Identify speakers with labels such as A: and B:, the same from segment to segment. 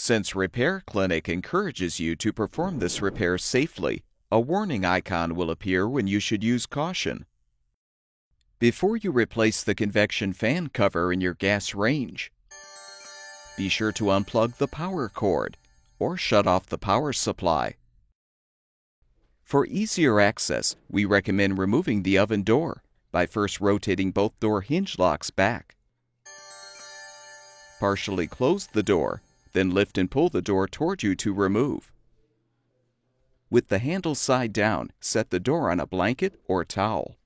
A: Since Repair Clinic encourages you to perform this repair safely, a warning icon will appear when you should use caution. Before you replace the convection fan cover in your gas range, be sure to unplug the power cord or shut off the power supply. For easier access, we recommend removing the oven door by first rotating both door hinge locks back. Partially close the door, then lift and pull the door toward you to remove. With the handle side down, set the door on a blanket or towel.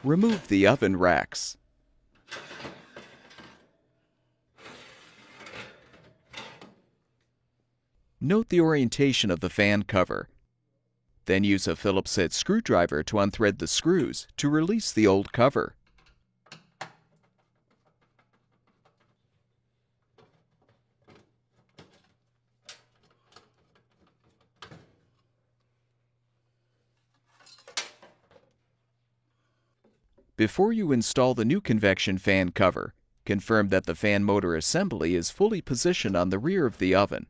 A: Remove the oven racks. Note the orientation of the fan cover. Then use a Phillips head screwdriver to unthread the screws to release the old cover. Before you install the new convection fan cover, confirm that the fan motor assembly is fully positioned on the rear of the oven.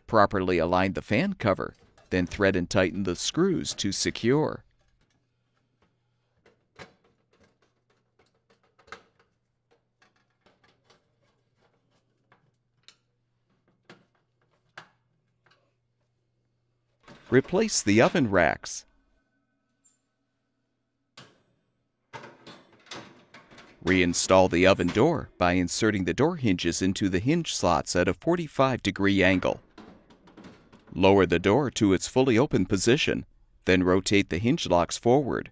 A: Properly align the fan cover, then thread and tighten the screws to secure. Replace the oven racks. Reinstall the oven door by inserting the door hinges into the hinge slots at a 45-degree angle. Lower the door to its fully open position, then rotate the hinge locks forward.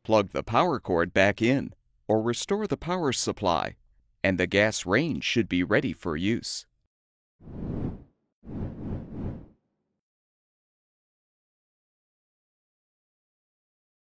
A: Plug the power cord back in, or restore the power supply, and the gas range should be ready for use.